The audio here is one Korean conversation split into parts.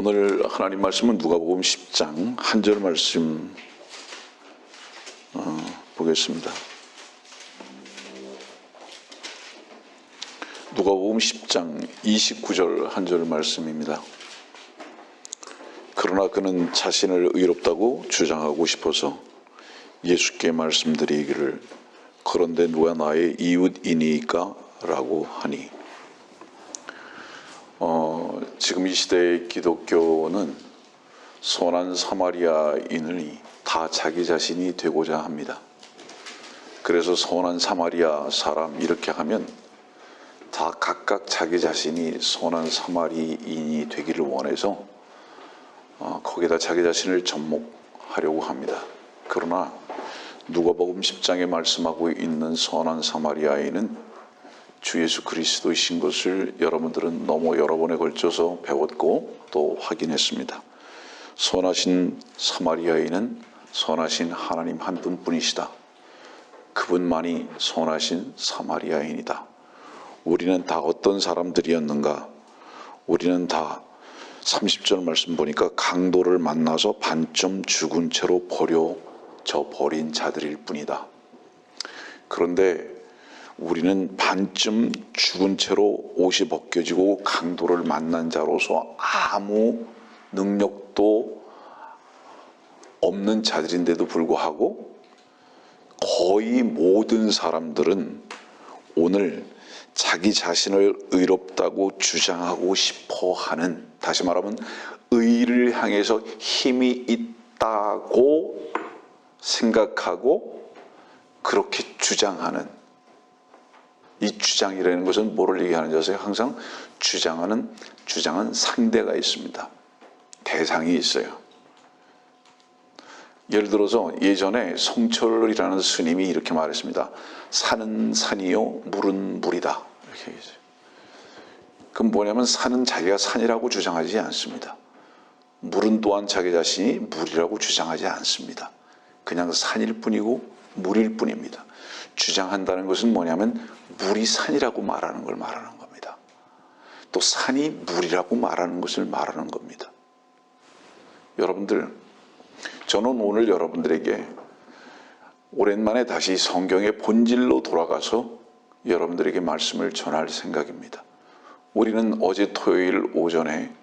오늘 하나님 말씀은 누가복음 10장 한 절 말씀 보겠습니다. 누가복음 10장 29절 한 절 말씀입니다. 그러나 그는 자신을 의롭다고 주장하고 싶어서 예수께 말씀드리기를 그런데 누가 나의 이웃이니까? 라고 하니 지금 이 시대의 기독교는 선한 사마리아인을 다 자기 자신이 되고자 합니다. 그래서 선한 사마리아 사람 이렇게 하면 다 각각 자기 자신이 선한 사마리아인이 되기를 원해서 거기다 자기 자신을 접목하려고 합니다. 그러나 누가복음 10장에 말씀하고 있는 선한 사마리아인은 주 예수 그리스도이신 것을 여러분들은 너무 여러 번에 걸쳐서 배웠고 또 확인했습니다. 선하신 사마리아인은 선하신 하나님 한 분뿐이시다. 그분만이 선하신 사마리아인이다. 우리는 다 어떤 사람들이었는가? 우리는 다 30절 말씀 보니까 강도를 만나서 반쯤 죽은 채로 버린 자들일 뿐이다. 그런데 우리는 반쯤 죽은 채로 옷이 벗겨지고 강도를 만난 자로서 아무 능력도 없는 자들인데도 불구하고 거의 모든 사람들은 오늘 자기 자신을 의롭다고 주장하고 싶어 하는, 다시 말하면 의를 향해서 힘이 있다고 생각하고 그렇게 주장하는, 이 주장이라는 것은 뭐를 얘기하는지 아세요? 항상 주장은 상대가 있습니다. 대상이 있어요. 예를 들어서 예전에 성철이라는 스님이 이렇게 말했습니다. 산은 산이요 물은 물이다. 이렇게 얘기했어요. 그럼 뭐냐면 산은 자기가 산이라고 주장하지 않습니다. 물은 또한 자기 자신이 물이라고 주장하지 않습니다. 그냥 산일 뿐이고 물일 뿐입니다. 주장한다는 것은 뭐냐면 물이 산이라고 말하는 걸 말하는 겁니다. 또 산이 물이라고 말하는 것을 말하는 겁니다. 여러분들, 저는 오늘 여러분들에게 오랜만에 다시 성경의 본질로 돌아가서 여러분들에게 말씀을 전할 생각입니다. 우리는 어제 토요일 오전에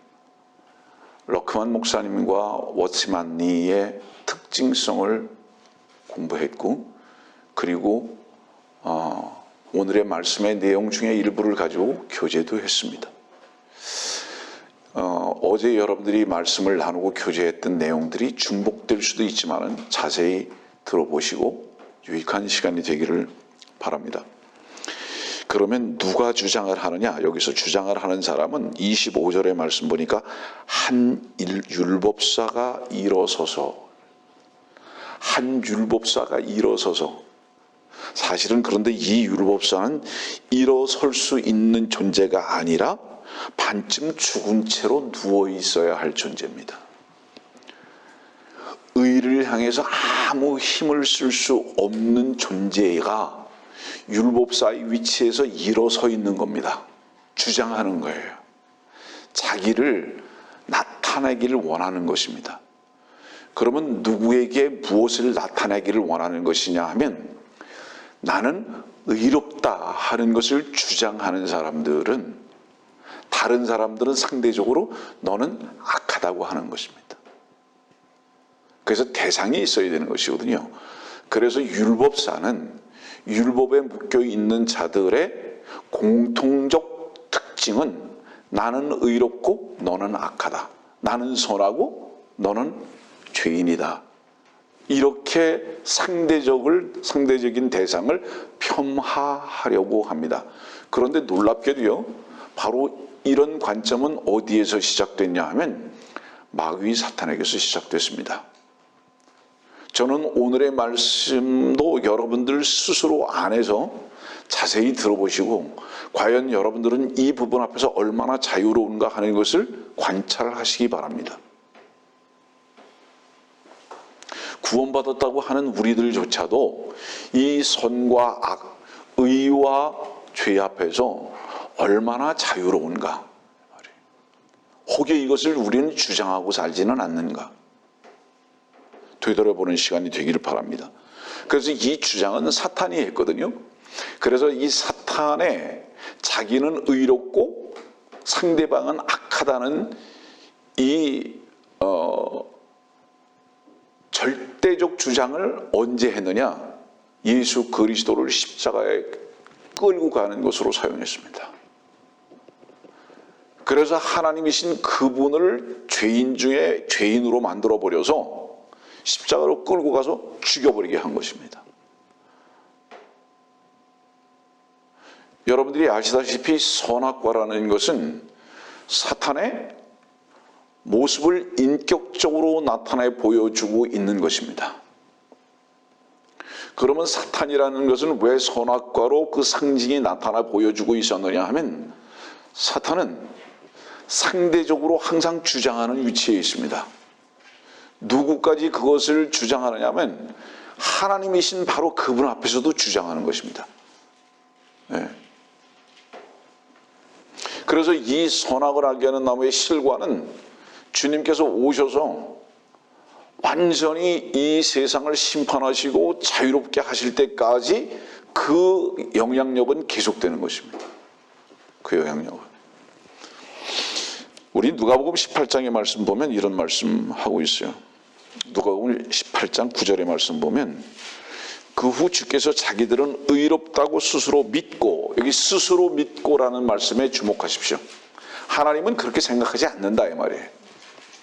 러크만 목사님과 워치만니의 특징성을 공부했고, 그리고 오늘의 말씀의 내용 중에 일부를 가지고 교제도 했습니다. 어제 여러분들이 말씀을 나누고 교제했던 내용들이 중복될 수도 있지만 자세히 들어보시고 유익한 시간이 되기를 바랍니다. 그러면 누가 주장을 하느냐? 여기서 주장을 하는 사람은 25절의 말씀 보니까 한 율법사가 일어서서, 사실은 그런데 이 율법사는 일어설 수 있는 존재가 아니라 반쯤 죽은 채로 누워 있어야 할 존재입니다. 의를 향해서 아무 힘을 쓸 수 없는 존재가 율법사의 위치에서 일어서 있는 겁니다. 주장하는 거예요. 자기를 나타내기를 원하는 것입니다. 그러면 누구에게 무엇을 나타내기를 원하는 것이냐 하면, 나는 의롭다 하는 것을 주장하는 사람들은, 다른 사람들은 상대적으로 너는 악하다고 하는 것입니다. 그래서 대상이 있어야 되는 것이거든요. 그래서 율법사는 율법에 묶여 있는 자들의 공통적 특징은 나는 의롭고 너는 악하다. 나는 선하고 너는 죄인이다. 이렇게 상대적인 대상을 폄하하려고 합니다. 그런데 놀랍게도요, 바로 이런 관점은 어디에서 시작됐냐 하면 마귀 사탄에게서 시작됐습니다. 저는 오늘의 말씀도 여러분들 스스로 안에서 자세히 들어보시고 과연 여러분들은 이 부분 앞에서 얼마나 자유로운가 하는 것을 관찰하시기 바랍니다. 구원받았다고 하는 우리들조차도 이 선과 악, 의와 죄 앞에서 얼마나 자유로운가. 혹여 이것을 우리는 주장하고 살지는 않는가? 되돌아보는 시간이 되기를 바랍니다. 그래서 이 주장은 사탄이 했거든요. 그래서 이 사탄의 자기는 의롭고 상대방은 악하다는 이 절대적 주장을 언제 했느냐? 예수 그리스도를 십자가에 끌고 가는 것으로 사용했습니다. 그래서 하나님이신 그분을 죄인 중에 죄인으로 만들어버려서 십자가로 끌고 가서 죽여버리게 한 것입니다. 여러분들이 아시다시피 선악과라는 것은 사탄의 모습을 인격적으로 나타내 보여주고 있는 것입니다. 그러면 사탄이라는 것은 왜 선악과로 그 상징이 나타나 보여주고 있었느냐 하면 사탄은 상대적으로 항상 주장하는 위치에 있습니다. 누구까지 그것을 주장하느냐 하면 하나님이신 바로 그분 앞에서도 주장하는 것입니다. 네. 그래서 이 선악을 알게 하는 나무의 실과는 주님께서 오셔서 완전히 이 세상을 심판하시고 자유롭게 하실 때까지 그 영향력은 계속되는 것입니다. 그 영향력은. 우리 누가복음 18장의 말씀 보면 이런 말씀하고 있어요. 누가복음 18장 9절의 말씀 보면 그 후 주께서 자기들은 의롭다고 스스로 믿고, 여기 스스로 믿고라는 말씀에 주목하십시오. 하나님은 그렇게 생각하지 않는다 이 말이에요.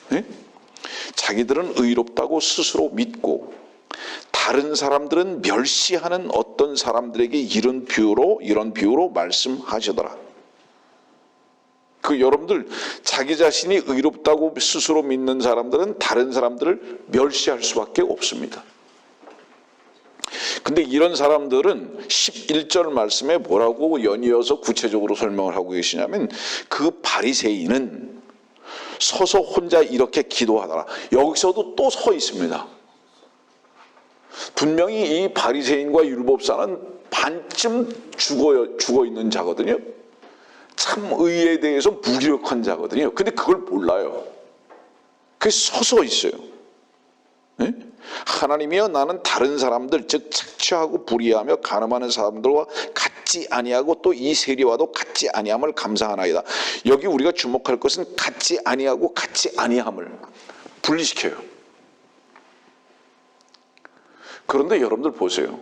네? 자기들은 의롭다고 스스로 믿고 다른 사람들은 멸시하는 어떤 사람들에게 이런 비유로 말씀하시더라. 그 여러분들 자기 자신이 의롭다고 스스로 믿는 사람들은 다른 사람들을 멸시할 수밖에 없습니다. 근데 이런 사람들은 11절 말씀에 뭐라고 연이어서 구체적으로 설명을 하고 계시냐면 그 바리새인은 서서 혼자 이렇게 기도하더라. 여기서도 또 서 있습니다. 분명히 이 바리새인과 율법사는 반쯤 죽어 있는 자거든요. 참 의에 대해서 무기력한 자거든요. 근데 그걸 몰라요. 그게 서서 있어요. 네? 하나님이여 나는 다른 사람들 즉 착취하고 불의하며 간음하는 사람들과 같지 아니하고 또 이 세리와도 같지 아니함을 감사하나이다. 여기 우리가 주목할 것은 같지 아니하고 같지 아니함을 분리시켜요. 그런데 여러분들 보세요.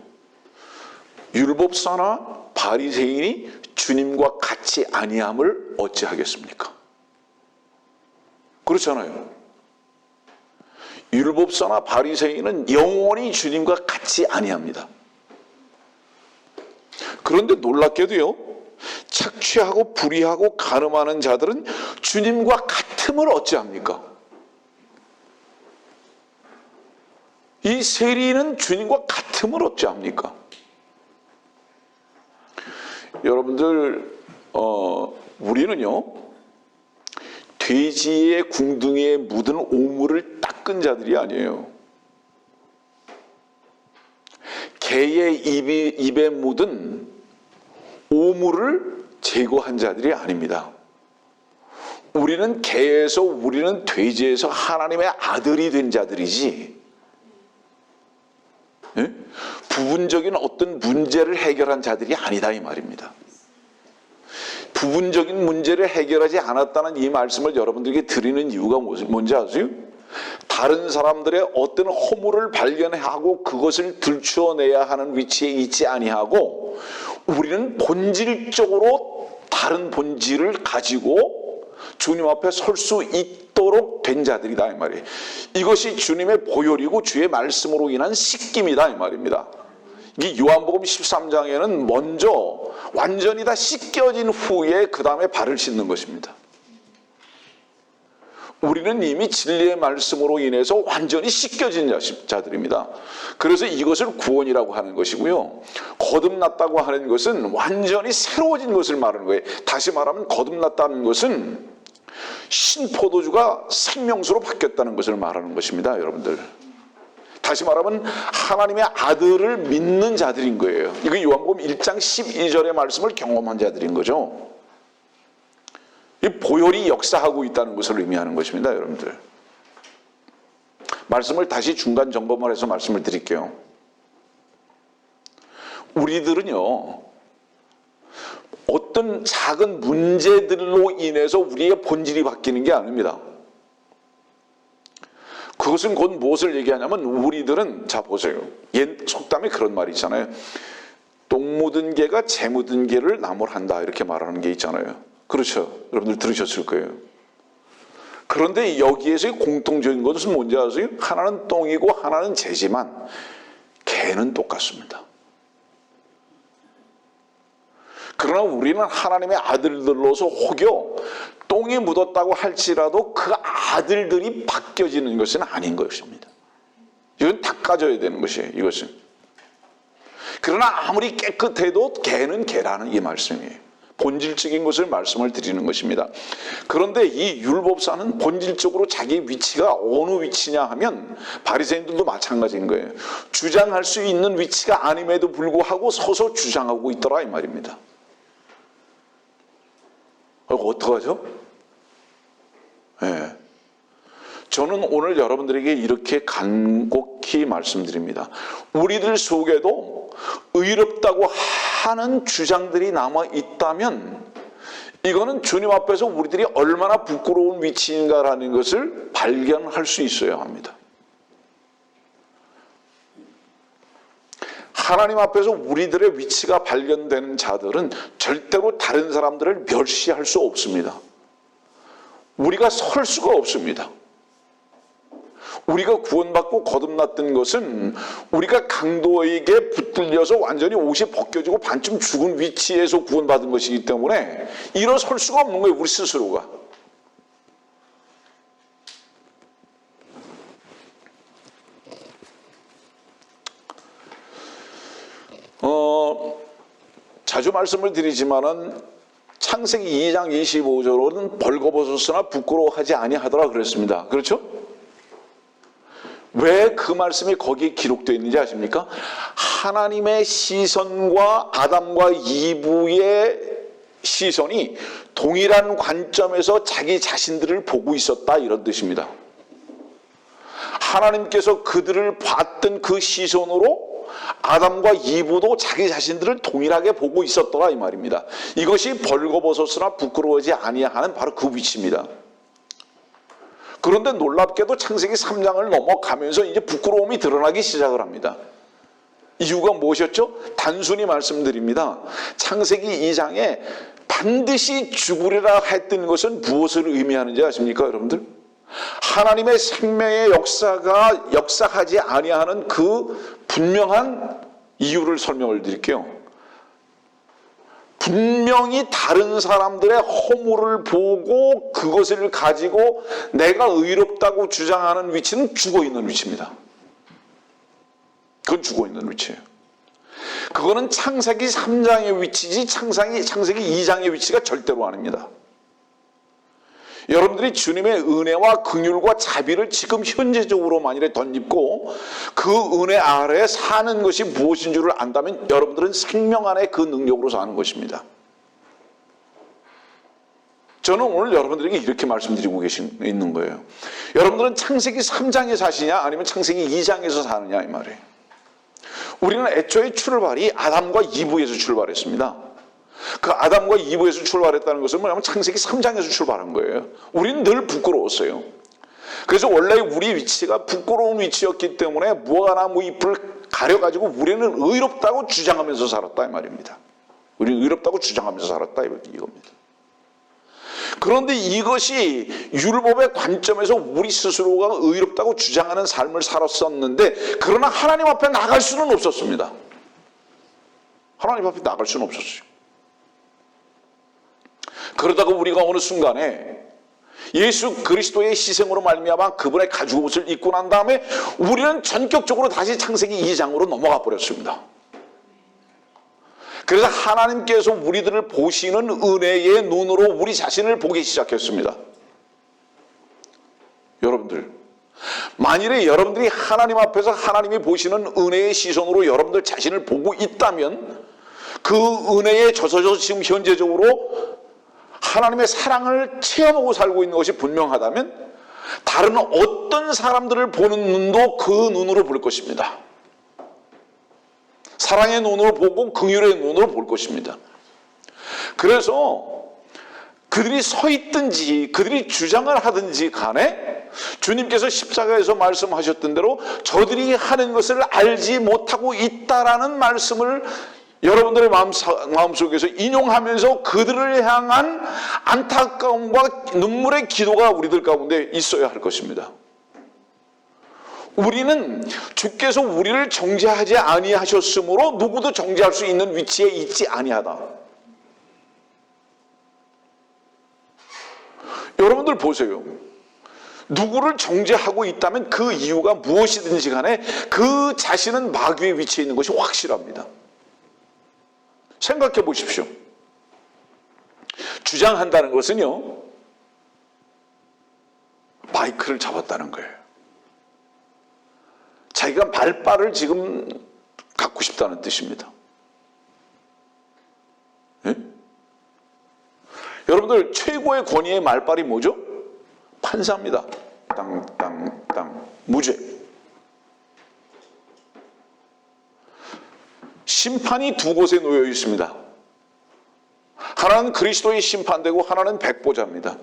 율법사나 바리새인이 주님과 같지 아니함을 어찌하겠습니까? 그렇잖아요. 율법사나 바리새인은 영원히 주님과 같지 아니합니다. 그런데 놀랍게도요, 착취하고 불의하고 간음하는 자들은 주님과 같음을 어찌합니까? 이 세리는 주님과 같음을 어찌합니까? 여러분들 우리는요 돼지의 궁둥이에 묻은 오물을 닦은 자들이 아니에요. 개의 입에 묻은 오물을 제거한 자들이 아닙니다. 우리는 개에서 우리는 돼지에서 하나님의 아들이 된 자들이지, 예? 부분적인 어떤 문제를 해결한 자들이 아니다 이 말입니다. 부분적인 문제를 해결하지 않았다는 이 말씀을 여러분들에게 드리는 이유가 뭔지 아세요? 다른 사람들의 어떤 허물을 발견하고 그것을 들추어내야 하는 위치에 있지 아니하고 우리는 본질적으로 다른 본질을 가지고 주님 앞에 설 수 있도록 된 자들이다 이 말이에요. 이것이 주님의 보혈이고 주의 말씀으로 인한 씻김이다 이 말입니다. 이 요한복음 13장에는 먼저 완전히 다 씻겨진 후에 그 다음에 발을 씻는 것입니다. 우리는 이미 진리의 말씀으로 인해서 완전히 씻겨진 자들입니다. 그래서 이것을 구원이라고 하는 것이고요. 거듭났다고 하는 것은 완전히 새로워진 것을 말하는 거예요. 다시 말하면 거듭났다는 것은 신포도주가 생명수로 바뀌었다는 것을 말하는 것입니다. 여러분들. 다시 말하면 하나님의 아들을 믿는 자들인 거예요. 이거 요한복음 1장 12절의 말씀을 경험한 자들인 거죠. 이 보혈이 역사하고 있다는 것을 의미하는 것입니다, 여러분들. 말씀을 다시 중간 점검을 해서 말씀을 드릴게요. 우리들은요, 어떤 작은 문제들로 인해서 우리의 본질이 바뀌는 게 아닙니다. 그것은 곧 무엇을 얘기하냐면, 우리들은, 자 보세요, 옛 속담에 그런 말이 있잖아요. 똥 묻은 개가 재 묻은 개를 나무란다, 이렇게 말하는 게 있잖아요. 그렇죠? 여러분들 들으셨을 거예요. 그런데 여기에서의 공통적인 것은 뭔지 아세요? 하나는 똥이고 하나는 재지만 개는 똑같습니다. 그러나 우리는 하나님의 아들들로서 혹여 똥이 묻었다고 할지라도 그 아들들이 바뀌어지는 것은 아닌 것입니다. 이건 닦아져야 되는 것이에요, 이것은. 그러나 아무리 깨끗해도 개는 개라는 이 말씀이에요. 본질적인 것을 말씀을 드리는 것입니다. 그런데 이 율법사는 본질적으로 자기 위치가 어느 위치냐 하면 바리새인들도 마찬가지인 거예요. 주장할 수 있는 위치가 아님에도 불구하고 서서 주장하고 있더라, 이 말입니다. 어떡하죠? 네. 저는 오늘 여러분들에게 이렇게 간곡히 말씀드립니다. 우리들 속에도 의롭다고 하는 주장들이 남아 있다면 이거는 주님 앞에서 우리들이 얼마나 부끄러운 위치인가라는 것을 발견할 수 있어야 합니다. 하나님 앞에서 우리들의 위치가 발견되는 자들은 절대로 다른 사람들을 멸시할 수 없습니다. 우리가 설 수가 없습니다. 우리가 구원받고 거듭났던 것은 우리가 강도에게 붙들려서 완전히 옷이 벗겨지고 반쯤 죽은 위치에서 구원받은 것이기 때문에 일어설 수가 없는 거예요, 우리 스스로가. 자주 말씀을 드리지만은 창세기 2장 25절로는 벌거벗었으나 부끄러워하지 아니하더라 그랬습니다. 그렇죠? 왜 그 말씀이 거기에 기록되어 있는지 아십니까? 하나님의 시선과 아담과 이브의 시선이 동일한 관점에서 자기 자신들을 보고 있었다, 이런 뜻입니다. 하나님께서 그들을 봤던 그 시선으로 아담과 이브도 자기 자신들을 동일하게 보고 있었더라, 이 말입니다. 이것이 벌거벗었으나 부끄러워하지 아니하는 바로 그 위치입니다. 그런데 놀랍게도 창세기 3장을 넘어가면서 이제 부끄러움이 드러나기 시작을 합니다. 이유가 무엇이었죠? 단순히 말씀드립니다. 창세기 2장에 반드시 죽으리라 했던 것은 무엇을 의미하는지 아십니까, 여러분들? 하나님의 생명의 역사가 역사하지 아니하는 그 분명한 이유를 설명을 드릴게요. 분명히 다른 사람들의 허물을 보고 그것을 가지고 내가 의롭다고 주장하는 위치는 죽어있는 위치입니다. 그건 죽어있는 위치예요. 그거는 창세기 3장의 위치지 창세기 2장의 위치가 절대로 아닙니다. 여러분들이 주님의 은혜와 긍휼과 자비를 지금 현재적으로 만일에 덧입고 그 은혜 아래에 사는 것이 무엇인 줄을 안다면 여러분들은 생명 안에 그 능력으로 사는 것입니다. 저는 오늘 여러분들에게 이렇게 말씀드리고 있는 거예요. 여러분들은 창세기 3장에 사시냐 아니면 창세기 2장에서 사느냐, 이 말이에요. 우리는 애초에 출발이 아담과 이브에서 출발했습니다. 그 아담과 이브에서 출발했다는 것은 뭐냐면 창세기 3장에서 출발한 거예요. 우리는 늘 부끄러웠어요. 그래서 원래 우리 위치가 부끄러운 위치였기 때문에 무화과나 잎을 가려가지고 우리는 의롭다고 주장하면서 살았다, 이 말입니다. 우리는 의롭다고 주장하면서 살았다, 이겁니다. 그런데 이것이 율법의 관점에서 우리 스스로가 의롭다고 주장하는 삶을 살았었는데, 그러나 하나님 앞에 나갈 수는 없었습니다. 하나님 앞에 나갈 수는 없었어요. 그러다가 우리가 어느 순간에 예수 그리스도의 희생으로 말미암아 그분의 가죽옷을 입고 난 다음에 우리는 전격적으로 다시 창세기 2장으로 넘어가 버렸습니다. 그래서 하나님께서 우리들을 보시는 은혜의 눈으로 우리 자신을 보기 시작했습니다. 여러분들, 만일에 여러분들이 하나님 앞에서 하나님이 보시는 은혜의 시선으로 여러분들 자신을 보고 있다면 그 은혜에 젖어서 지금 현재적으로 하나님의 사랑을 체험하고 살고 있는 것이 분명하다면 다른 어떤 사람들을 보는 눈도 그 눈으로 볼 것입니다. 사랑의 눈으로 보고 긍휼의 눈으로 볼 것입니다. 그래서 그들이 서 있든지 그들이 주장을 하든지 간에 주님께서 십자가에서 말씀하셨던 대로 저들이 하는 것을 알지 못하고 있다라는 말씀을 여러분들의 마음속에서 인용하면서 그들을 향한 안타까움과 눈물의 기도가 우리들 가운데 있어야 할 것입니다. 우리는 주께서 우리를 정죄하지 아니하셨으므로 누구도 정죄할 수 있는 위치에 있지 아니하다. 여러분들 보세요. 누구를 정죄하고 있다면 그 이유가 무엇이든지 간에 그 자신은 마귀의 위치에 있는 것이 확실합니다. 생각해 보십시오. 주장한다는 것은요, 마이크를 잡았다는 거예요. 자기가 말빨을 지금 갖고 싶다는 뜻입니다. 예? 여러분들 최고의 권위의 말빨이 뭐죠? 판사입니다. 땅 무죄. 심판이 두 곳에 놓여 있습니다. 하나는 그리스도의 심판대고 하나는 백보자입니다.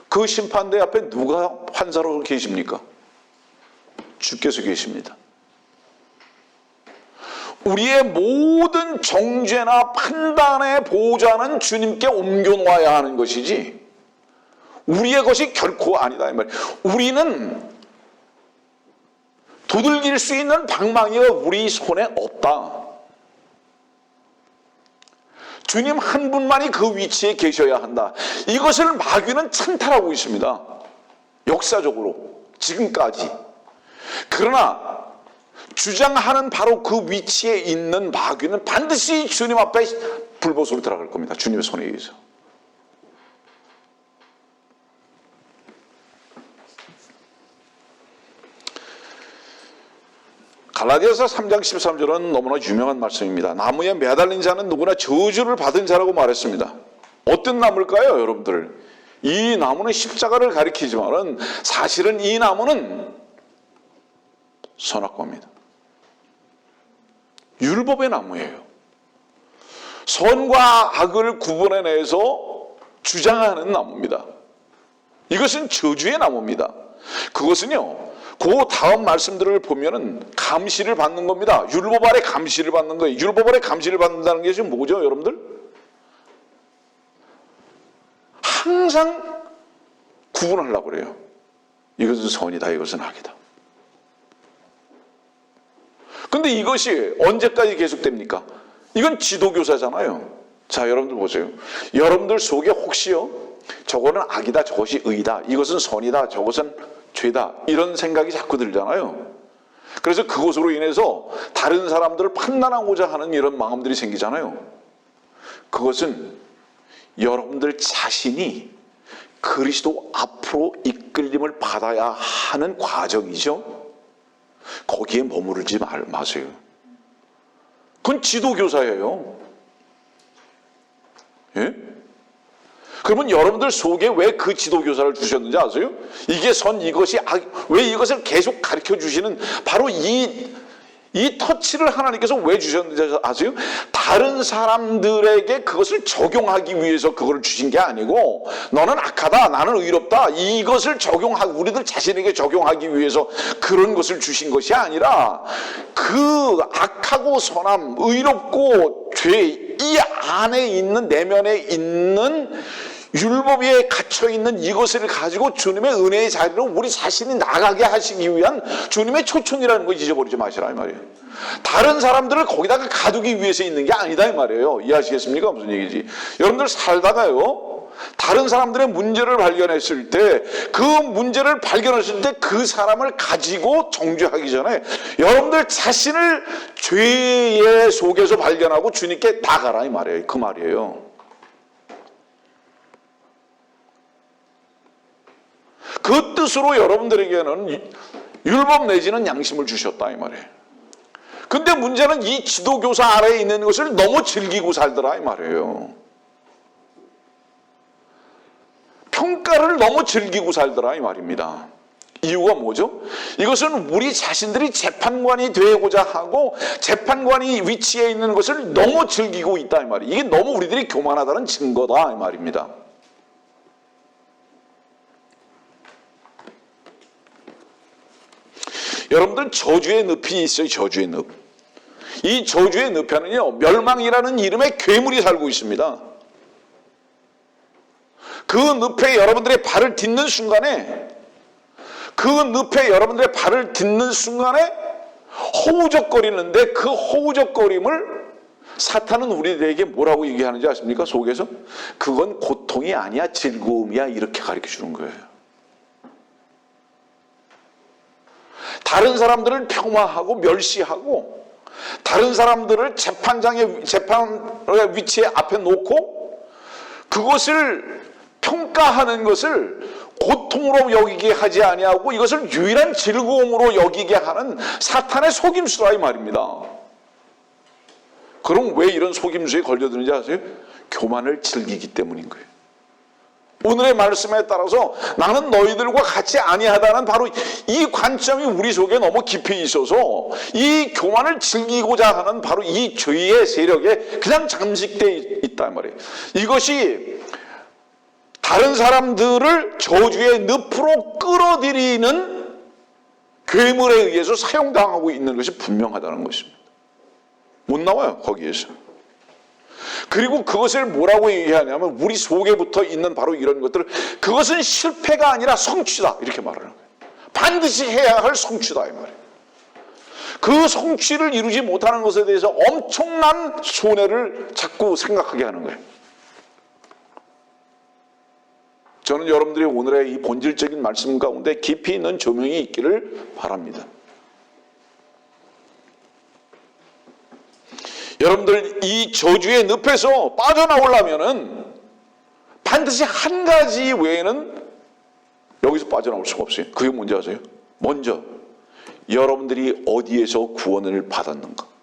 그 심판대 앞에 누가 판사로 계십니까? 주께서 계십니다. 우리의 모든 정죄나 판단의 보좌는 주님께 옮겨놓아야 하는 것이지 우리의 것이 결코 아니다 이 말이에요. 우리는 두들길 수 있는 방망이가 우리 손에 없다. 주님 한 분만이 그 위치에 계셔야 한다. 이것을 마귀는 찬탈하고 있습니다. 역사적으로 지금까지. 그러나 주장하는 바로 그 위치에 있는 마귀는 반드시 주님 앞에 불보수로 들어갈 겁니다. 주님의 손에 의해서. 갈라디아서 3장 13절은 너무나 유명한 말씀입니다. 나무에 매달린 자는 누구나 저주를 받은 자라고 말했습니다. 어떤 나무일까요, 여러분들? 이 나무는 십자가를 가리키지만은 사실은 이 나무는 선악과입니다. 율법의 나무예요. 선과 악을 구분해내서 주장하는 나무입니다. 이것은 저주의 나무입니다. 그것은요, 그 다음 말씀들을 보면은 감시를 받는 겁니다. 율법 아래 감시를 받는 거예요. 율법 아래 감시를 받는다는 게 지금 뭐죠, 여러분들? 항상 구분하려고 그래요. 이것은 선이다, 이것은 악이다. 근데 이것이 언제까지 계속됩니까? 이건 지도교사잖아요. 자, 여러분들 보세요. 여러분들 속에 혹시요, 저거는 악이다, 저것이 의다, 이것은 선이다, 저것은 죄다, 이런 생각이 자꾸 들잖아요. 그래서 그것으로 인해서 다른 사람들을 판단하고자 하는 이런 마음들이 생기잖아요. 그것은 여러분들 자신이 그리스도 앞으로 이끌림을 받아야 하는 과정이죠. 거기에 머무르지 마세요. 그건 지도교사예요. 예? 그러면 여러분들 속에 왜 그 지도교사를 주셨는지 아세요? 이게 선, 이것이 악, 왜 이것을 계속 가르쳐 주시는 바로 이 터치를 하나님께서 왜 주셨는지 아세요? 다른 사람들에게 그것을 적용하기 위해서 그걸 주신 게 아니고, 너는 악하다, 나는 의롭다, 이것을 적용하고 우리들 자신에게 적용하기 위해서 그런 것을 주신 것이 아니라, 그 악하고 선함, 의롭고 죄, 이 안에 있는, 내면에 있는 율법에 갇혀있는 이것을 가지고 주님의 은혜의 자리로 우리 자신이 나가게 하시기 위한 주님의 초청이라는 걸 잊어버리지 마시라 이 말이에요. 다른 사람들을 거기다가 가두기 위해서 있는 게 아니다 이 말이에요. 이해하시겠습니까? 무슨 얘기지? 여러분들 살다가요, 다른 사람들의 문제를 발견했을 때, 그 문제를 발견했을 때 그 사람을 가지고 정죄하기 전에 여러분들 자신을 죄의 속에서 발견하고 주님께 나가라 이 말이에요. 그 말이에요. 그 뜻으로 여러분들에게는 율법 내지는 양심을 주셨다 이 말이에요. 근데 문제는 이 지도교사 아래에 있는 것을 너무 즐기고 살더라 이 말이에요. 평가를 너무 즐기고 살더라 이 말입니다. 이유가 뭐죠? 이것은 우리 자신들이 재판관이 되고자 하고 재판관이 위치에 있는 것을 너무 즐기고 있다 이 말이에요. 이게 너무 우리들이 교만하다는 증거다 이 말입니다. 여러분들 저주의 늪이 있어요. 저주의 늪. 이 저주의 늪에는요 멸망이라는 이름의 괴물이 살고 있습니다. 그 늪에 여러분들의 발을 딛는 순간에 허우적거리는데 그 허우적거림을 사탄은 우리들에게 뭐라고 얘기하는지 아십니까? 속에서 그건 고통이 아니야 즐거움이야 이렇게 가르쳐 주는 거예요. 다른 사람들을 폄하하고 멸시하고 다른 사람들을 재판의 위치에 앞에 놓고 그것을 평가하는 것을 고통으로 여기게 하지 아니하고 이것을 유일한 즐거움으로 여기게 하는 사탄의 속임수라 이 말입니다. 그럼 왜 이런 속임수에 걸려드는지 아세요? 교만을 즐기기 때문인 거예요. 오늘의 말씀에 따라서 나는 너희들과 같이 아니하다는 바로 이 관점이 우리 속에 너무 깊이 있어서 이 교만을 즐기고자 하는 바로 이 죄의 세력에 그냥 잠식되어 있단 말이에요. 이것이 다른 사람들을 저주의 늪으로 끌어들이는 괴물에 의해서 사용당하고 있는 것이 분명하다는 것입니다. 못 나와요 거기에서. 그리고 그것을 뭐라고 얘기하냐면 우리 속에 붙어 있는 바로 이런 것들을 그것은 실패가 아니라 성취다 이렇게 말하는 거예요. 반드시 해야 할 성취다 이 말이에요. 그 성취를 이루지 못하는 것에 대해서 엄청난 손해를 자꾸 생각하게 하는 거예요. 저는 여러분들이 오늘의 이 본질적인 말씀 가운데 깊이 있는 조명이 있기를 바랍니다. 여러분들 이 저주의 늪에서 빠져나오려면은 반드시 한 가지 외에는 여기서 빠져나올 수가 없어요. 그게 뭔지 아세요? 먼저 여러분들이 어디에서 구원을 받았는가?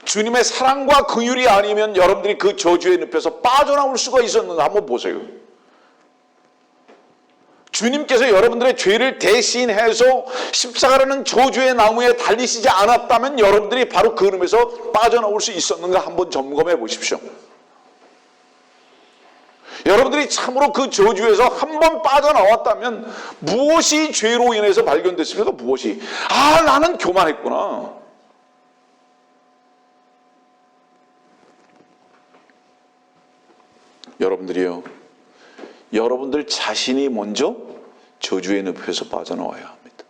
주님의 사랑과 긍휼이 아니면 여러분들이 그 저주의 늪에서 빠져나올 수가 있었는가 한번 보세요. 주님께서 여러분들의 죄를 대신해서 십자가라는 저주의 나무에 달리시지 않았다면 여러분들이 바로 그 늪에서 빠져나올 수 있었는가 한번 점검해 보십시오. 여러분들이 참으로 그 저주에서 한번 빠져나왔다면 무엇이 죄로 인해서 발견됐습니까? 무엇이? 아, 나는 교만했구나. 여러분들이요, 여러분들 자신이 먼저 저주의 늪에서 빠져나와야 합니다.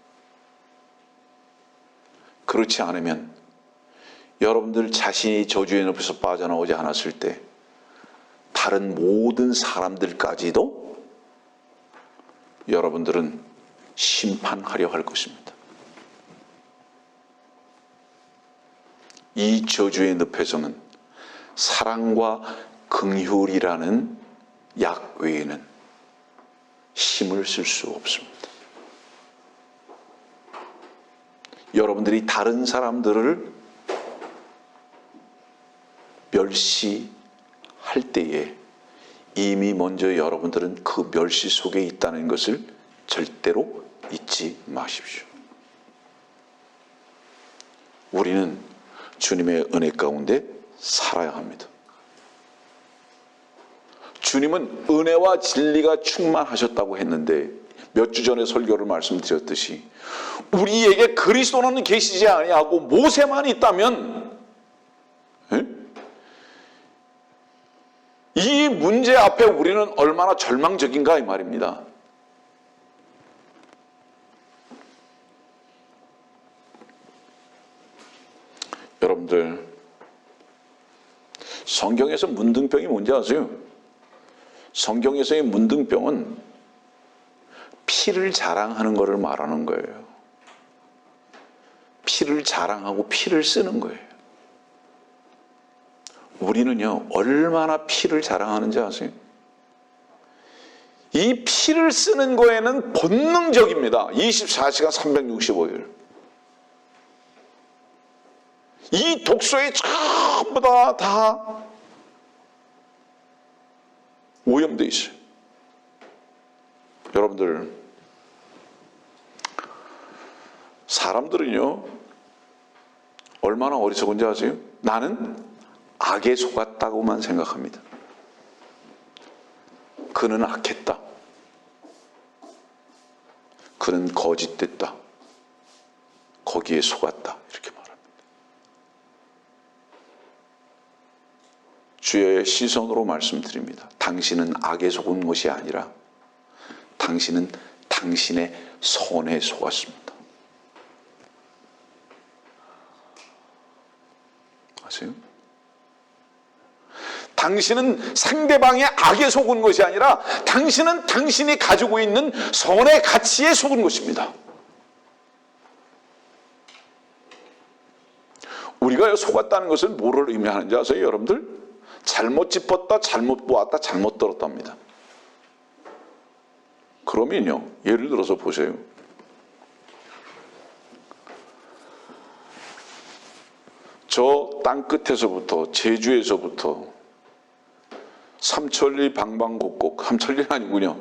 그렇지 않으면 여러분들 자신이 저주의 늪에서 빠져나오지 않았을 때 다른 모든 사람들까지도 여러분들은 심판하려 할 것입니다. 이 저주의 늪에서는 사랑과 긍휼이라는 약 외에는 힘을 쓸 수 없습니다. 여러분들이 다른 사람들을 멸시할 때에 이미 먼저 여러분들은 그 멸시 속에 있다는 것을 절대로 잊지 마십시오. 우리는 주님의 은혜 가운데 살아야 합니다. 주님은 은혜와 진리가 충만하셨다고 했는데 몇 주 전에 설교를 말씀드렸듯이 우리에게 그리스도는 계시지 아니하고 모세만 있다면 이 문제 앞에 우리는 얼마나 절망적인가 이 말입니다. 여러분들 성경에서 문둥병이 뭔지 아세요? 성경에서의 문둥병은 피를 자랑하는 것을 말하는 거예요. 피를 자랑하고 피를 쓰는 거예요. 우리는요, 얼마나 피를 자랑하는지 아세요? 이 피를 쓰는 거에는 본능적입니다. 24시간 365일. 이 독소에 전부 다 오염되어 있어요. 여러분들, 사람들은요 얼마나 어리석은지 아세요? 나는 악에 속았다고만 생각합니다. 그는 악했다. 그는 거짓됐다. 거기에 속았다. 이렇게 말합니다. 주의 시선으로 말씀드립니다. 당신은 악에 속은 것이 아니라 당신은 당신의 선에 속았습니다. 아세요? 당신은 상대방의 악에 속은 것이 아니라 당신은 당신이 가지고 있는 선의 가치에 속은 것입니다. 우리가 속았다는 것은 뭐를 의미하는지 아세요, 여러분들? 잘못 짚었다, 잘못 보았다, 잘못 들었답니다. 그러면요, 예를 들어서 보세요. 저 땅끝에서부터, 제주에서부터 삼천리 방방곡곡, 삼천리는 아니군요.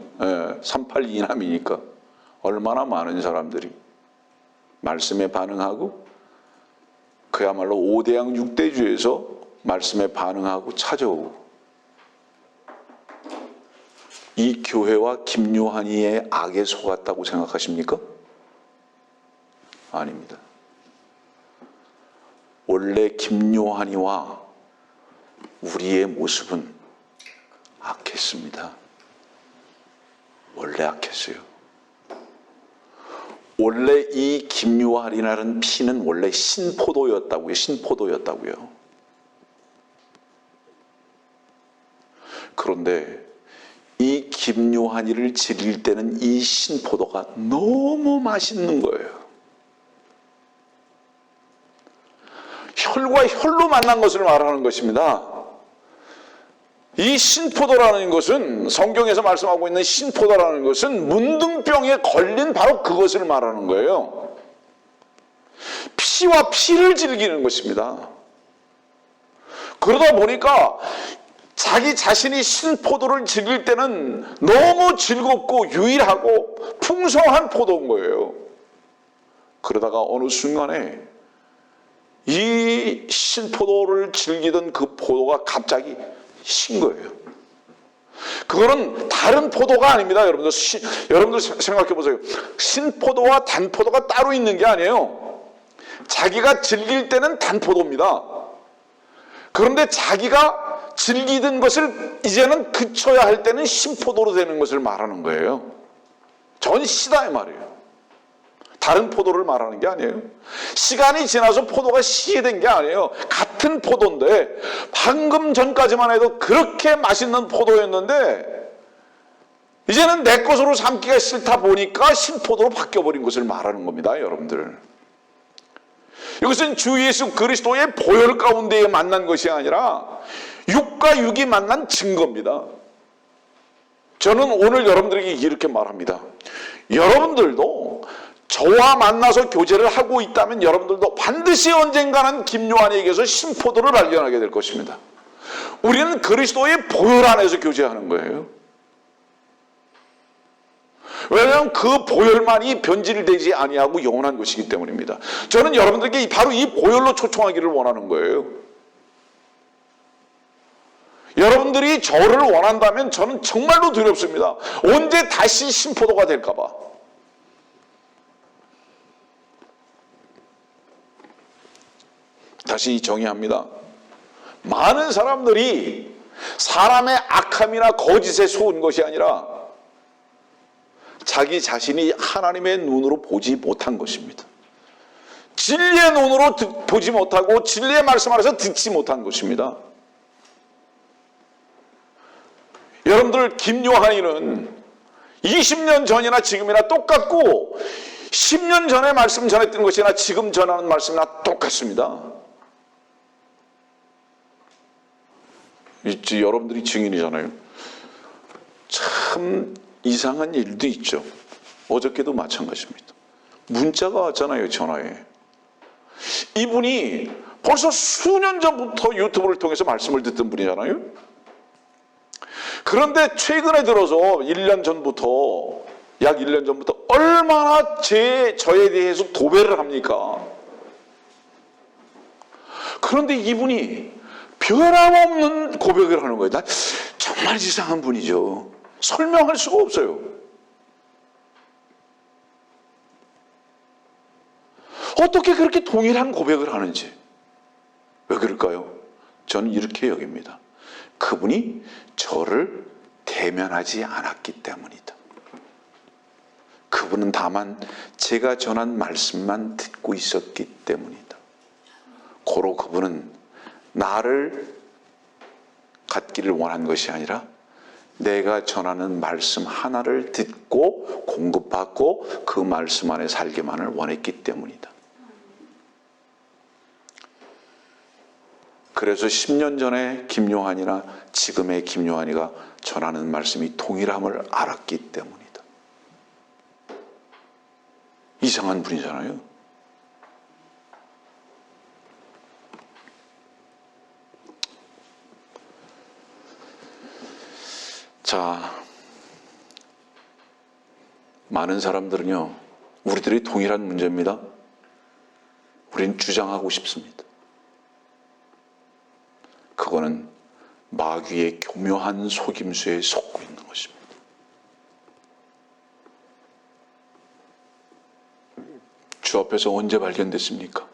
38 이남이니까 얼마나 많은 사람들이 말씀에 반응하고 그야말로 5대양 6대주에서 말씀에 반응하고 찾아오고, 이 교회와 김요한이의 악에 속았다고 생각하십니까? 아닙니다. 원래 김요한이와 우리의 모습은 악했습니다. 원래 악했어요. 원래 이 김요한이라는 피는 원래 신포도였다고요. 신포도였다고요. 그런데 이 김요한이를 즐길 때는 이 신포도가 너무 맛있는 거예요. 혈과 혈로 만난 것을 말하는 것입니다. 이 신포도라는 것은, 성경에서 말씀하고 있는 신포도라는 것은 문둥병에 걸린 바로 그것을 말하는 거예요. 피와 피를 즐기는 것입니다. 그러다 보니까 자기 자신이 신포도를 즐길 때는 너무 즐겁고 유일하고 풍성한 포도인 거예요. 그러다가 어느 순간에 이 신포도를 즐기던 그 포도가 갑자기 신 거예요. 그거는 다른 포도가 아닙니다. 여러분들 생각해 보세요. 신포도와 단포도가 따로 있는 게 아니에요. 자기가 즐길 때는 단포도입니다. 그런데 자기가 즐기던 것을 이제는 그쳐야 할 때는 신포도로 되는 것을 말하는 거예요. 전 시다 이 말이에요. 다른 포도를 말하는 게 아니에요. 시간이 지나서 포도가 시해된 게 아니에요. 같은 포도인데 방금 전까지만 해도 그렇게 맛있는 포도였는데 이제는 내 것으로 삼기가 싫다 보니까 신포도로 바뀌어버린 것을 말하는 겁니다. 여러분들, 이것은 주 예수 그리스도의 보혈 가운데에 만난 것이 아니라 육과 육이 만난 증거입니다. 저는 오늘 여러분들에게 이렇게 말합니다. 여러분들도 저와 만나서 교제를 하고 있다면 여러분들도 반드시 언젠가는 김요한에게서 신포도를 발견하게 될 것입니다. 우리는 그리스도의 보혈 안에서 교제하는 거예요. 왜냐하면 그 보혈만이 변질되지 아니하고 영원한 것이기 때문입니다. 저는 여러분들에게 바로 이 보혈로 초청하기를 원하는 거예요. 여러분들이 저를 원한다면 저는 정말로 두렵습니다. 언제 다시 신포도가 될까 봐. 다시 정의합니다. 많은 사람들이 사람의 악함이나 거짓에 속은 것이 아니라 자기 자신이 하나님의 눈으로 보지 못한 것입니다. 진리의 눈으로 보지 못하고 진리의 말씀 안에서 듣지 못한 것입니다. 여러분들, 김요한이는 20년 전이나 지금이나 똑같고 10년 전에 말씀 전했던 것이나 지금 전하는 말씀이나 똑같습니다. 여러분들이 증인이잖아요. 참 이상한 일도 있죠. 어저께도 마찬가지입니다. 문자가 왔잖아요, 전화에. 이분이 벌써 수년 전부터 유튜브를 통해서 말씀을 듣던 분이잖아요. 그런데 최근에 들어서 1년 전부터, 약 1년 전부터 얼마나 저에 대해서 도배를 합니까? 그런데 이분이 변함없는 고백을 하는 거예요. 나 정말 이상한 분이죠. 설명할 수가 없어요. 어떻게 그렇게 동일한 고백을 하는지. 왜 그럴까요? 저는 이렇게 여깁니다. 그분이 저를 대면하지 않았기 때문이다. 그분은 다만 제가 전한 말씀만 듣고 있었기 때문이다. 고로 그분은 나를 갖기를 원한 것이 아니라 내가 전하는 말씀 하나를 듣고 공급받고 그 말씀 안에 살기만을 원했기 때문이다. 그래서 10년 전에 김요한이나 지금의 김요한이가 전하는 말씀이 동일함을 알았기 때문이다. 이상한 분이잖아요. 자, 많은 사람들은요, 우리들이 동일한 문제입니다. 우리는 주장하고 싶습니다. 그거는 마귀의 교묘한 속임수에 속고 있는 것입니다. 주 앞에서 언제 발견됐습니까?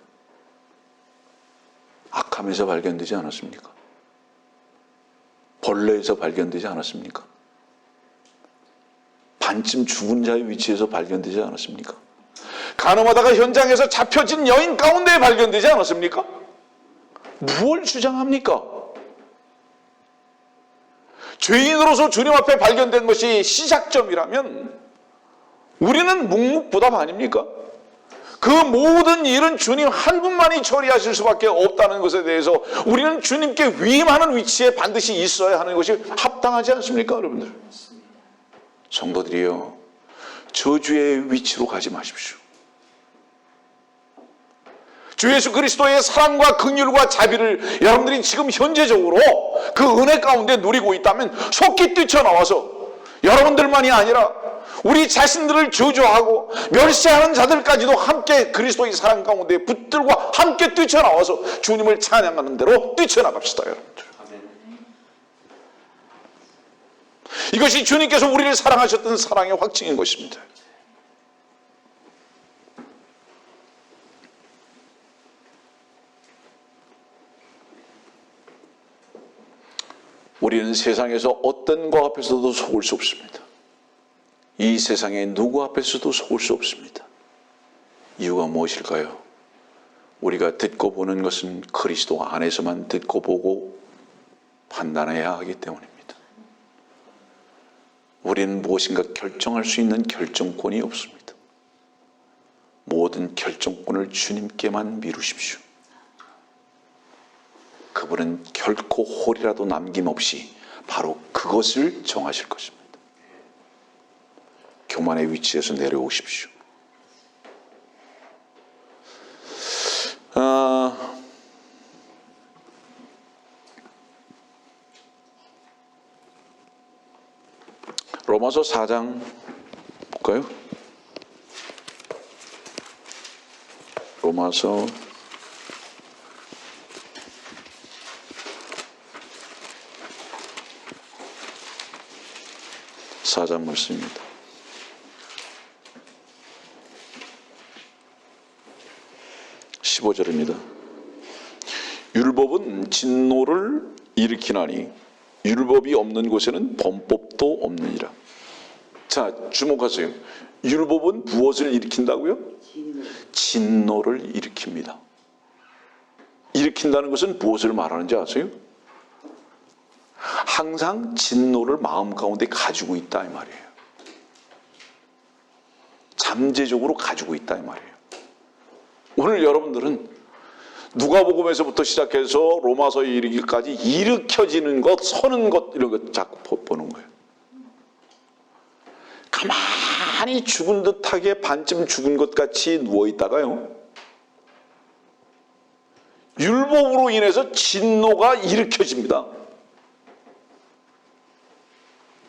악함에서 발견되지 않았습니까? 벌레에서 발견되지 않았습니까? 반쯤 죽은 자의 위치에서 발견되지 않았습니까? 간음하다가 현장에서 잡혀진 여인 가운데 발견되지 않았습니까? 무엇을 주장합니까? 죄인으로서 주님 앞에 발견된 것이 시작점이라면 우리는 묵묵부답 아닙니까? 그 모든 일은 주님 한 분만이 처리하실 수밖에 없다는 것에 대해서 우리는 주님께 위임하는 위치에 반드시 있어야 하는 것이 합당하지 않습니까, 여러분들? 성도들이요, 저주의 위치로 가지 마십시오. 주 예수 그리스도의 사랑과 긍휼과 자비를 여러분들이 지금 현재적으로 그 은혜 가운데 누리고 있다면 속히 뛰쳐나와서 여러분들만이 아니라 우리 자신들을 저주하고 멸시하는 자들까지도 함께 그리스도의 사랑 가운데 붙들고 함께 뛰쳐나와서 주님을 찬양하는 대로 뛰쳐나갑시다, 여러분들. 이것이 주님께서 우리를 사랑하셨던 사랑의 확증인 것입니다. 우리는 세상에서 어떤 것 앞에서도 속을 수 없습니다. 이 세상의 누구 앞에서도 속을 수 없습니다. 이유가 무엇일까요? 우리가 듣고 보는 것은 그리스도 안에서만 듣고 보고 판단해야 하기 때문입니다. 우리는 무엇인가 결정할 수 있는 결정권이 없습니다. 모든 결정권을 주님께만 미루십시오. 그분은 결코 홀이라도 남김없이 바로 그것을 정하실 것입니다. 교만의 위치에서 내려오십시오. 로마서 4장 볼까요? 로마서 4장 말씀입니다. 15절입니다. 율법은 진노를 일으키나니 율법이 없는 곳에는 범법도 없느니라. 자, 주목하세요. 율법은 무엇을 일으킨다고요? 진노를 일으킵니다. 일으킨다는 것은 무엇을 말하는지 아세요? 항상 진노를 마음 가운데 가지고 있다 이 말이에요. 잠재적으로 가지고 있다 이 말이에요. 오늘 여러분들은 누가복음에서부터 시작해서 로마서에 이르기까지 일으켜지는 것, 서는 것 이런 것 자꾸 보는 거예요. 가만히 죽은 듯하게 반쯤 죽은 것 같이 누워있다가요, 율법으로 인해서 진노가 일으켜집니다.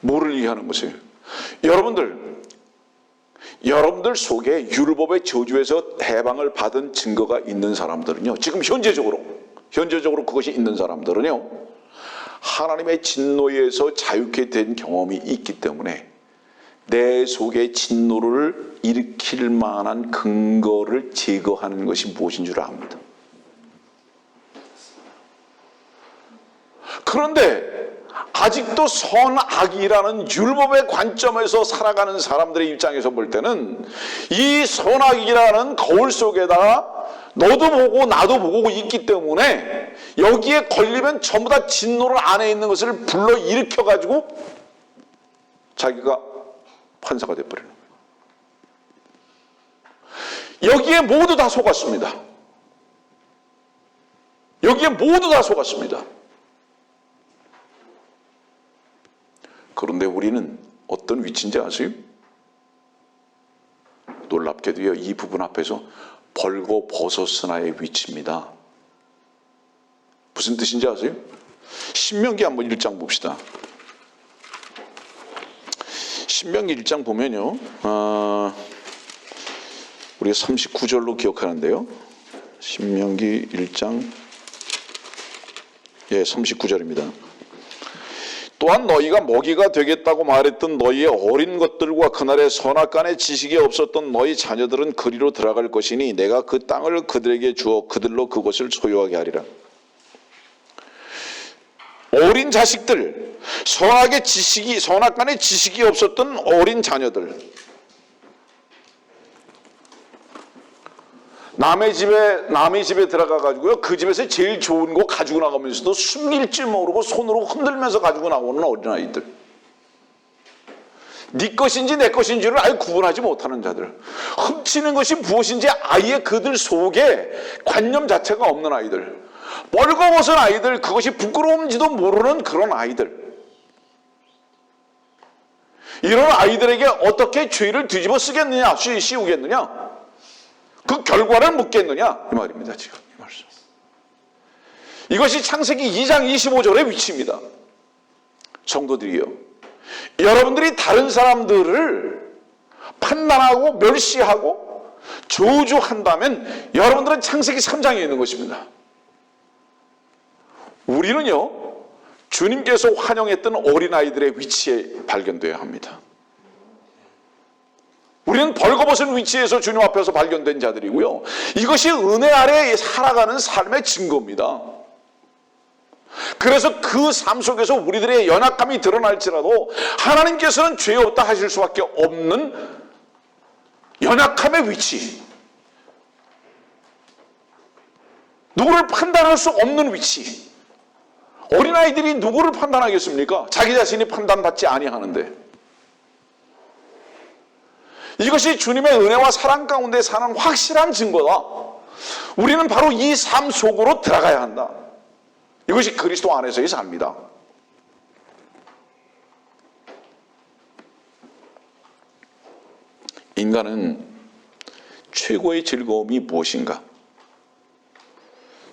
뭐를 얘기하는 것이에요? 여러분들 속에 율법의 저주에서 해방을 받은 증거가 있는 사람들은요, 지금 현재적으로 그것이 있는 사람들은요, 하나님의 진노에서 자유케 된 경험이 있기 때문에 내 속에 진노를 일으킬 만한 근거를 제거하는 것이 무엇인 줄 압니다. 그런데 아직도 선악이라는 율법의 관점에서 살아가는 사람들의 입장에서 볼 때는 이 선악이라는 거울 속에다가 너도 보고 나도 보고 있기 때문에 여기에 걸리면 전부 다 진노를 안에 있는 것을 불러 일으켜 가지고 자기가 판사가 되어버리는 거예요. 여기에 모두 다 속았습니다. 여기에 모두 다 속았습니다. 그런데 우리는 어떤 위치인지 아세요? 놀랍게도요, 이 부분 앞에서 벌거벗었으나의 위치입니다. 무슨 뜻인지 아세요? 신명기 한번 1장 봅시다. 신명기 1장 보면요, 우리가 39절로 기억하는데요, 신명기 1장 39절입니다. 또한 너희가 먹이가 되겠다고 말했던 너희의 어린 것들과 그날의 선악간의 지식이 없었던 너희 자녀들은 그리로 들어갈 것이니 내가 그 땅을 그들에게 주어 그들로 그것을 소유하게 하리라. 어린 자식들, 선악간의 지식이 없었던 어린 자녀들, 남의 집에 들어가 가지고요, 그 집에서 제일 좋은 거 가지고 나가면서도 숨길 줄 모르고 손으로 흔들면서 가지고 나오는 어린아이들, 네 것인지 내 것인지를 아예 구분하지 못하는 자들, 훔치는 것이 무엇인지 아예 그들 속에 관념 자체가 없는 아이들, 벌거벗은 아이들, 그것이 부끄러운지도 모르는 그런 아이들, 이런 아이들에게 어떻게 죄를 뒤집어 쓰겠느냐, 씌우겠느냐, 그 결과를 묻겠느냐, 이 말입니다. 지금 이 말씀. 이것이 창세기 2장 25절의 위치입니다. 성도들이요, 여러분들이 다른 사람들을 판단하고 멸시하고 저주한다면 여러분들은 창세기 3장에 있는 것입니다. 우리는요, 주님께서 환영했던 어린아이들의 위치에 발견되어야 합니다. 우리는 벌거벗은 위치에서 주님 앞에서 발견된 자들이고요, 이것이 은혜 아래 살아가는 삶의 증거입니다. 그래서 그 삶 속에서 우리들의 연약함이 드러날지라도 하나님께서는 죄 없다 하실 수밖에 없는 연약함의 위치, 누구를 판단할 수 없는 위치. 어린아이들이 누구를 판단하겠습니까? 자기 자신이 판단받지 아니하는데. 이것이 주님의 은혜와 사랑 가운데 사는 확실한 증거다. 우리는 바로 이 삶 속으로 들어가야 한다. 이것이 그리스도 안에서의 삶이다. 인간은 최고의 즐거움이 무엇인가?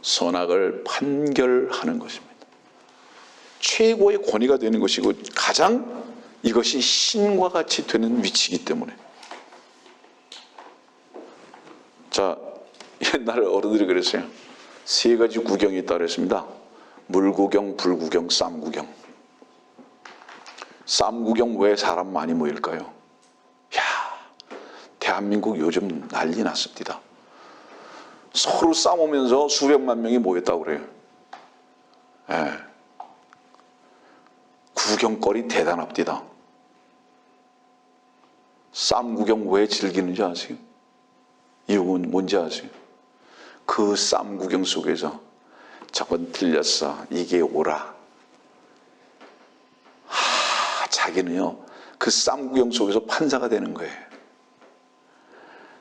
선악을 판결하는 것입니다. 최고의 권위가 되는 것이고 가장 이것이 신과 같이 되는 위치이기 때문에. 자, 옛날에 어른들이 그랬어요. 3가지 구경이 있다고 그랬습니다. 물구경, 불구경, 쌈구경. 쌈구경 왜 사람 많이 모일까요? 야, 대한민국 요즘 난리 났습니다. 서로 싸우면서 수백만 명이 모였다고 그래요. 예. 구경거리 대단합니다. 쌈구경 왜 즐기는지 아세요? 이유는 뭔지 아세요? 그 쌈구경 속에서 저건 틀렸어, 이게 옳아. 자기는요, 그 쌈구경 속에서 판사가 되는 거예요.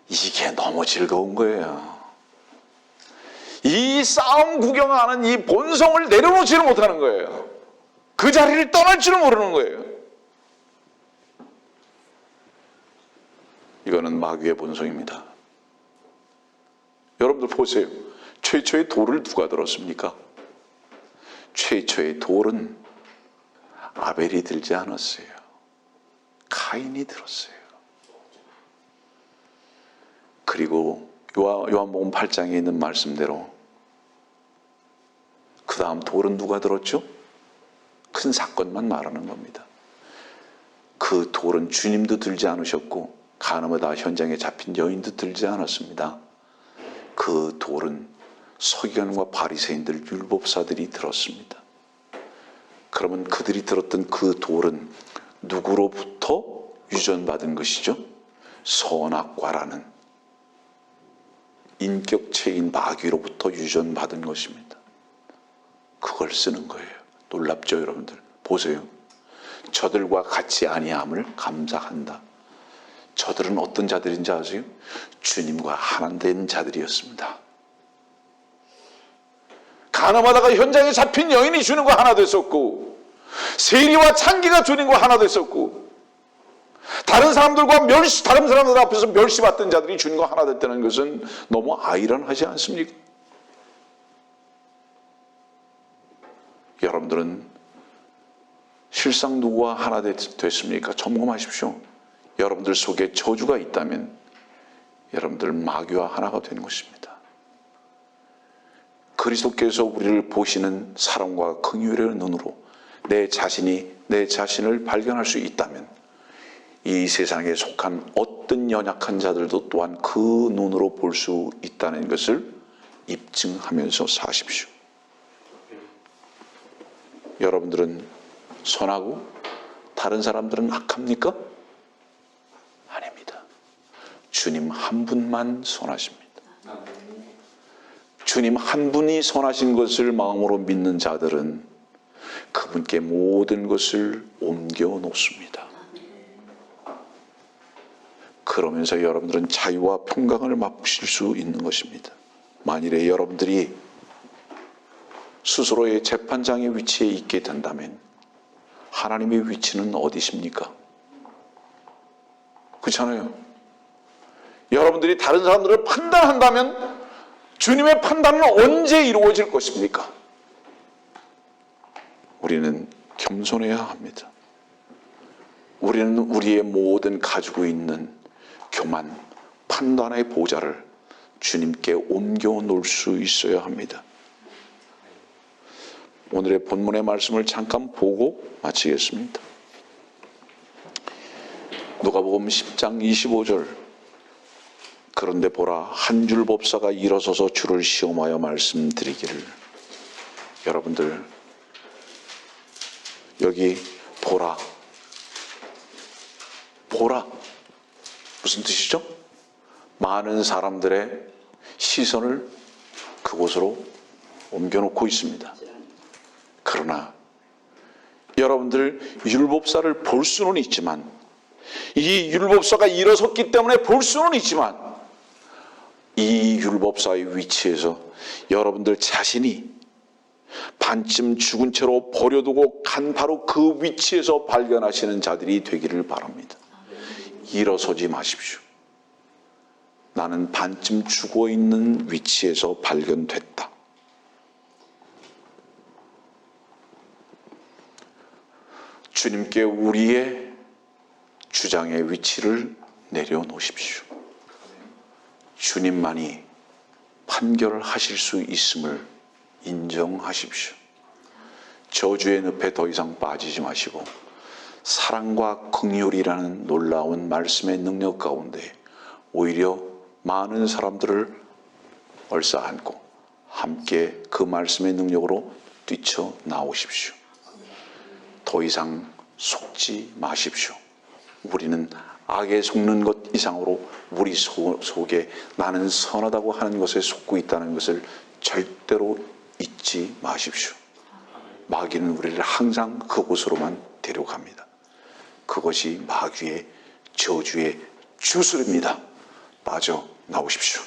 이게 너무 즐거운 거예요. 이 싸움 구경하는 이 본성을 내려놓지를 못하는 거예요. 그 자리를 떠날 줄은 모르는 거예요. 이거는 마귀의 본성입니다. 여러분들 보세요. 최초의 돌을 누가 들었습니까? 최초의 돌은 아벨이 들지 않았어요. 카인이 들었어요. 그리고 요한복음 8장에 있는 말씀대로 그 다음 돌은 누가 들었죠? 큰 사건만 말하는 겁니다. 그 돌은 주님도 들지 않으셨고 가늠하다 현장에 잡힌 여인도 들지 않았습니다. 그 돌은 서기관과 바리새인들 율법사들이 들었습니다. 그러면 그들이 들었던 그 돌은 누구로부터 유전받은 것이죠? 선악과라는 인격체인 마귀로부터 유전받은 것입니다. 그걸 쓰는 거예요. 놀랍죠, 여러분들? 보세요. 저들과 같이 아니함을 감사한다. 저들은 어떤 자들인지 아세요? 주님과 하나 된 자들이었습니다. 가늠하다가 현장에 잡힌 여인이 주님과 하나 됐었고, 세리와 창기가 주님과 하나 됐었고, 다른 사람들 앞에서 멸시받던 자들이 주님과 하나 됐다는 것은 너무 아이러니하지 않습니까? 여러분들은 실상 누구와 하나 됐습니까? 점검하십시오. 여러분들 속에 저주가 있다면 여러분들 마귀와 하나가 되는 것입니다. 그리스도께서 우리를 보시는 사랑과 긍휼의 눈으로 내 자신을 발견할 수 있다면 이 세상에 속한 어떤 연약한 자들도 또한 그 눈으로 볼 수 있다는 것을 입증하면서 사십시오. 여러분들은 선하고 다른 사람들은 악합니까? 아닙니다. 주님 한 분만 선하십니다. 주님 한 분이 선하신 것을 마음으로 믿는 자들은 그분께 모든 것을 옮겨 놓습니다. 그러면서 여러분들은 자유와 평강을 맛보실 수 있는 것입니다. 만일에 여러분들이 스스로의 재판장의 위치에 있게 된다면 하나님의 위치는 어디십니까? 그렇잖아요. 여러분들이 다른 사람들을 판단한다면 주님의 판단은 언제 이루어질 것입니까? 우리는 겸손해야 합니다. 우리는 우리의 모든 가지고 있는 교만, 판단의 보좌를 주님께 옮겨 놓을 수 있어야 합니다. 오늘의 본문의 말씀을 잠깐 보고 마치겠습니다. 누가복음 10장 25절. 그런데 보라, 한 율법사가 일어서서 주를 시험하여 말씀드리기를. 여러분들 여기 보라 무슨 뜻이죠? 많은 사람들의 시선을 그곳으로 옮겨놓고 있습니다. 그러나 여러분들 율법사를 볼 수는 있지만, 이 율법사가 일어섰기 때문에 볼 수는 있지만, 이 율법사의 위치에서 여러분들 자신이 반쯤 죽은 채로 버려두고 간 바로 그 위치에서 발견하시는 자들이 되기를 바랍니다. 일어서지 마십시오. 나는 반쯤 죽어있는 위치에서 발견됐다. 주님께 우리의 주장의 위치를 내려놓으십시오. 주님만이 판결을 하실 수 있음을 인정하십시오. 저주의 늪에 더 이상 빠지지 마시고 사랑과 긍휼이라는 놀라운 말씀의 능력 가운데 오히려 많은 사람들을 얼싸안고 함께 그 말씀의 능력으로 뛰쳐나오십시오. 더 이상 속지 마십시오. 우리는 악에 속는 것 이상으로 우리 속에 나는 선하다고 하는 것에 속고 있다는 것을 절대로 잊지 마십시오. 마귀는 우리를 항상 그곳으로만 데려갑니다. 그것이 마귀의 저주의 주술입니다. 빠져나오십시오.